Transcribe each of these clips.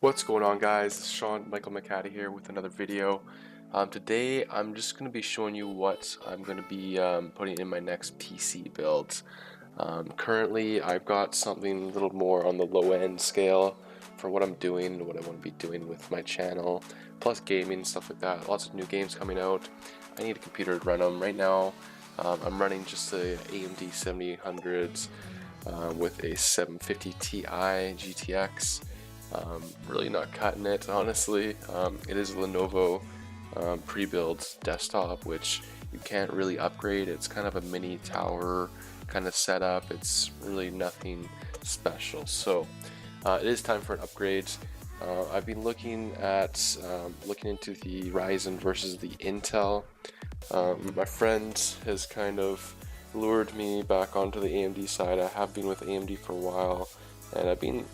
What's going on, guys? It's Sean Michael McCaddy here with another video. Today I'm just going to be showing you what I'm going to be putting in my next PC build. Currently I've got something a little more on the low end scale for what I'm doing and what I want to be doing with my channel, plus gaming, stuff like that. Lots of new games coming out. I need a computer to run them. Right now I'm running just the AMD 7800s with a 750 Ti GTX. Really not cutting it, honestly. It is a Lenovo pre-built desktop, which you can't really upgrade. It's kind of a mini tower kind of setup. It's really nothing special. So it is time for an upgrade. I've been looking into the Ryzen versus the Intel. My friend has kind of lured me back onto the AMD side. I have been with AMD for a while, and I've been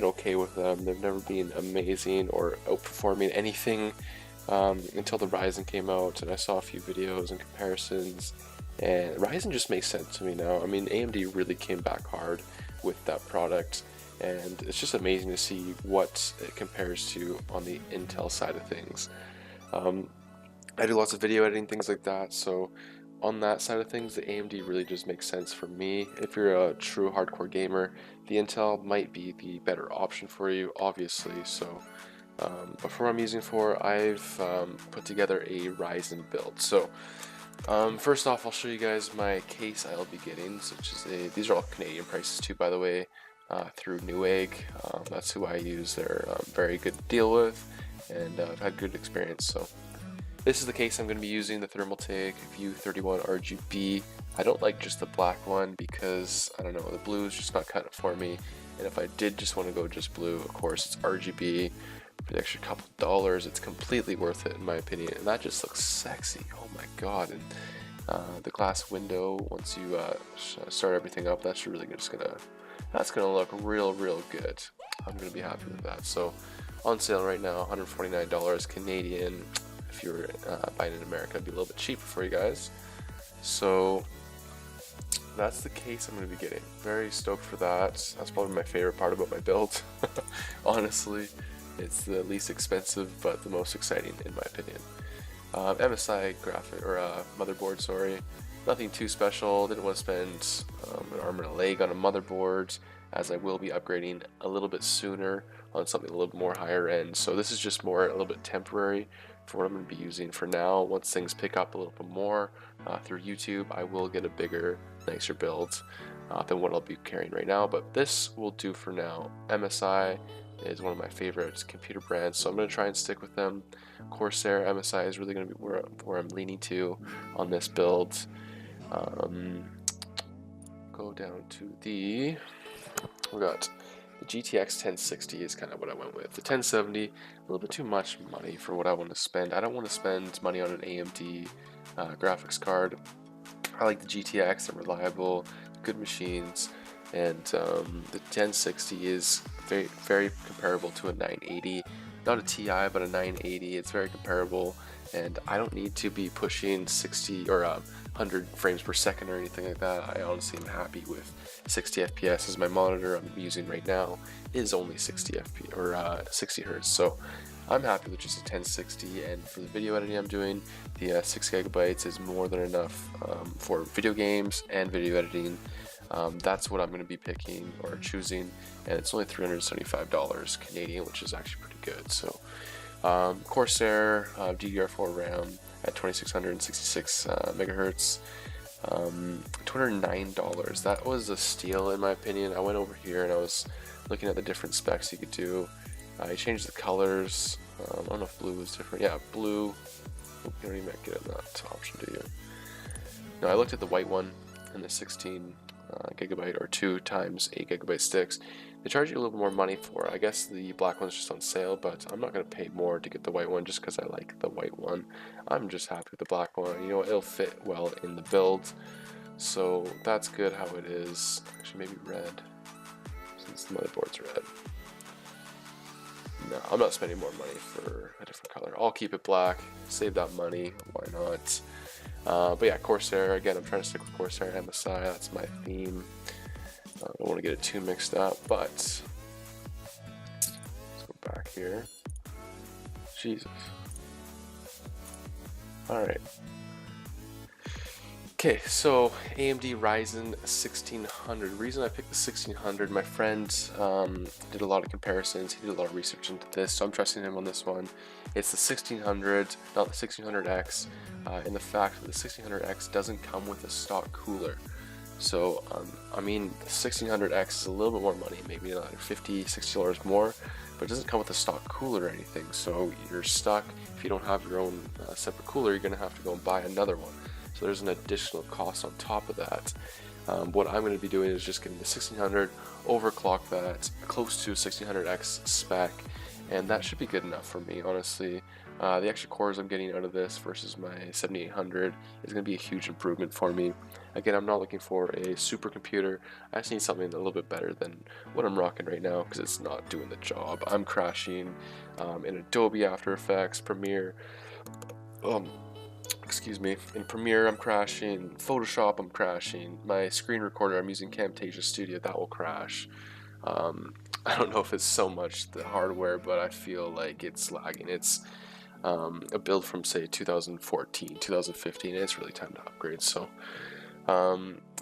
okay with them. They've never been amazing or outperforming anything until the Ryzen came out, and I saw a few videos and comparisons, and Ryzen just makes sense to me now. I mean, AMD really came back hard with that product, and it's just amazing to see what it compares to on the Intel side of things. I do lots of video editing, things like that, so on that side of things, the AMD really just makes sense for me. If you're a true hardcore gamer, the Intel might be the better option for you, obviously. So, but for what I'm using for, I've put together a Ryzen build. So, first off, I'll show you guys my case I'll be getting, which is these are all Canadian prices too, by the way, through Newegg. That's who I use. They're very good to deal with, and I've had good experience. So. This is the case I'm going to be using, the Thermaltake View 31 RGB. I don't like just the black one because, I don't know, the blue is just not cutting it for me. And if I did just want to go just blue, of course, it's RGB. For the extra couple dollars, it's completely worth it in my opinion. And that just looks sexy. Oh my god. And the glass window, once you start everything up, that's really just that's gonna look real good. I'm going to be happy with that. So, on sale right now, $149 Canadian. If you were buying in America, it'd be a little bit cheaper for you guys. So that's the case I'm going to be getting. Very stoked for that. That's probably my favorite part about my build. Honestly, it's the least expensive but the most exciting in my opinion. MSI graphic or motherboard, sorry. Nothing too special. Didn't want to spend an arm and a leg on a motherboard, as I will be upgrading a little bit sooner on something a little bit more higher end. So this is just more a little bit temporary for what I'm going to be using for now. Once things pick up a little bit more through YouTube, I will get a bigger, nicer build than what I'll be carrying right now, but this will do for now. MSI is one of my favorite computer brands, so I'm going to try and stick with them. Corsair MSI is really going to be where I'm leaning to on this build. Go down to we got the GTX 1060 is kind of what I went with. The 1070, a little bit too much money for what I want to spend. I don't want to spend money on an AMD graphics card. I like the GTX, they're reliable, good machines, and the 1060 is very comparable to a 980. Not a Ti, but a 980. It's very comparable, and I don't need to be pushing 60 or 100 frames per second or anything like that. I honestly am happy with 60 FPS, as my monitor I'm using right now is only 60 FPS or 60 Hertz. So I'm happy with just a 1060, and for the video editing I'm doing, the 6 gigabytes is more than enough for video games and video editing. That's what I'm going to be picking or choosing, and it's only $375 Canadian, which is actually pretty good. So Corsair DDR4 RAM at 2666 megahertz, $209. That was a steal in my opinion. I went over here and I was looking at the different specs you could do. I changed the colors. I don't know if blue was different. Yeah, blue. You don't even get that option, do you? No, I looked at the white one and the 16 gigabyte or 2 times 8 gigabyte sticks. They charge you a little bit more money for it. I guess the black one's just on sale, but I'm not going to pay more to get the white one just because I like the white one. I'm just happy with the black one. You know, it'll fit well in the build, so that's good how it is. Actually, maybe red, since the motherboard's red. No, I'm not spending more money for a different color. I'll keep it black, save that money, why not? But yeah, Corsair, again, I'm trying to stick with Corsair MSI, that's my theme. I don't want to get it too mixed up, but let's go back here. Jesus. Alright. Okay, so AMD Ryzen 1600. The reason I picked the 1600, my friend did a lot of comparisons, he did a lot of research into this, so I'm trusting him on this one. It's the 1600, not the 1600X, and the fact that the 1600X doesn't come with a stock cooler. So, I mean, the 1600X is a little bit more money, maybe like $50, $60 more, but it doesn't come with a stock cooler or anything, so you're stuck. If you don't have your own separate cooler, you're going to have to go and buy another one. So there's an additional cost on top of that. What I'm going to be doing is just getting the 1600, overclock that close to 1600X spec, and that should be good enough for me, honestly. The extra cores I'm getting out of this versus my 7800 is going to be a huge improvement for me. Again, I'm not looking for a supercomputer. I just need something a little bit better than what I'm rocking right now because it's not doing the job. I'm crashing in Adobe After Effects, Premiere. Excuse me, in Premiere I'm crashing, Photoshop I'm crashing, my screen recorder I'm using Camtasia Studio, that will crash. I don't know if it's so much the hardware, but I feel like it's lagging. It's a build from say 2014, 2015, and it's really time to upgrade. So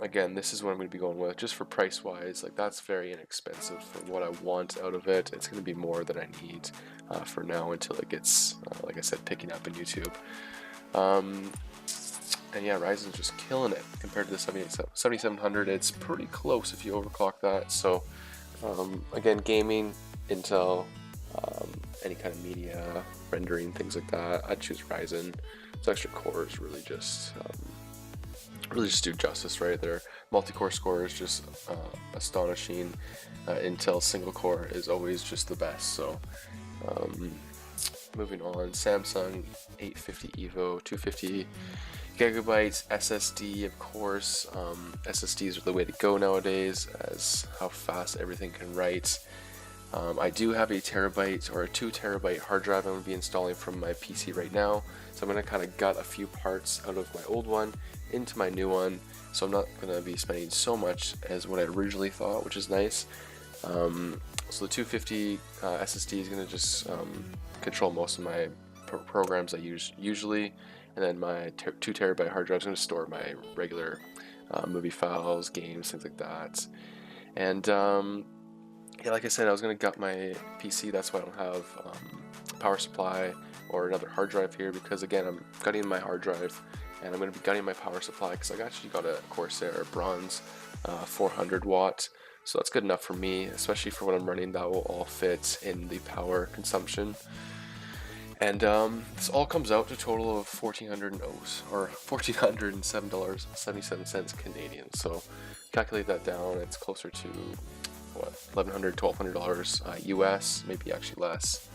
again, this is what I'm going to be going with, just for price wise. Like, that's very inexpensive for what I want out of it. It's going to be more than I need for now until it gets, like I said, picking up in YouTube. And yeah, Ryzen's just killing it compared to the 7700. It's pretty close if you overclock that. So again, gaming, Intel, any kind of media, rendering, things like that, I'd choose Ryzen. Those extra cores really just do justice right there. Multi-core score is just astonishing. Intel single core is always just the best. So moving on, Samsung 850 EVO, 250 gigabytes SSD, of course. SSDs are the way to go nowadays, as how fast everything can write. I do have a terabyte or a 2 terabyte hard drive I'm going to be installing from my PC right now, so I'm going to kind of gut a few parts out of my old one into my new one, so I'm not going to be spending so much as what I originally thought, which is nice. So the 250 SSD is going to just control most of my programs I use usually, and then my 2 terabyte hard drive is going to store my regular movie files, games, things like that. And yeah, like I said, I was going to gut my PC, that's why I don't have power supply or another hard drive here, because again, I'm gutting my hard drive and I'm going to be gutting my power supply because I actually got a Corsair Bronze 400 watt. So that's good enough for me, especially for what I'm running. That will all fit in the power consumption. And this all comes out to a total of $1,407.77 Canadian. So calculate that down, it's closer to what, $1,100, $1,200 US, maybe actually less,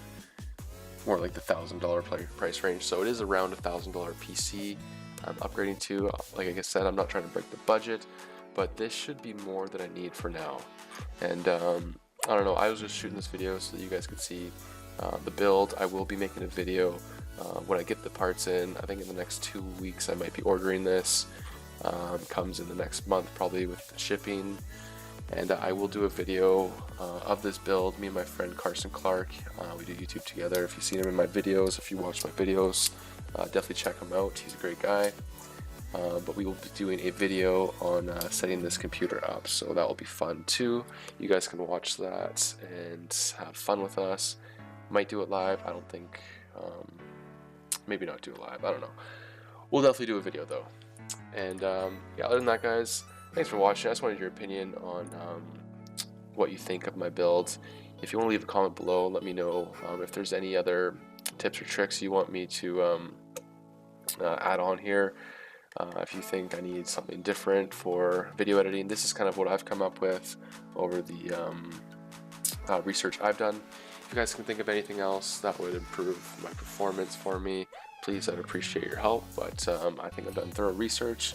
more like the $1,000 price range. So it is around $1,000 PC I'm upgrading to. Like I said, I'm not trying to break the budget, but this should be more than I need for now. And I don't know, I was just shooting this video so that you guys could see the build. I will be making a video when I get the parts in. I think in the next 2 weeks I might be ordering this. Comes in the next month probably with the shipping. And I will do a video of this build. Me and my friend Carson Clark, we do YouTube together. If you've seen him in my videos, if you watch my videos, definitely check him out. He's a great guy. But we will be doing a video on setting this computer up, so that will be fun too. You guys can watch that and have fun with us. Might do it live, I don't think. Maybe not do it live, I don't know. We'll definitely do a video though. And yeah, other than that, guys, thanks for watching. I just wanted your opinion on what you think of my build. If you want to leave a comment below, let me know if there's any other tips or tricks you want me to add on here. If you think I need something different for video editing, this is kind of what I've come up with over the research I've done. If you guys can think of anything else that would improve my performance for me, please, I'd appreciate your help. But I think I've done thorough research,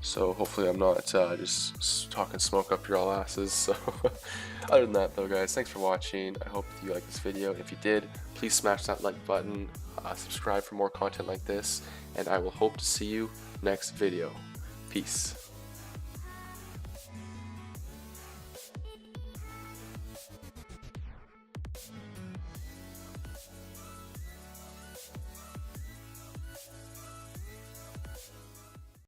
so hopefully I'm not just talking smoke up your all asses. So other than that though, guys, thanks for watching. I hope you liked this video. If you did, please smash that like button, subscribe for more content like this, and I will hope to see you next video. Peace.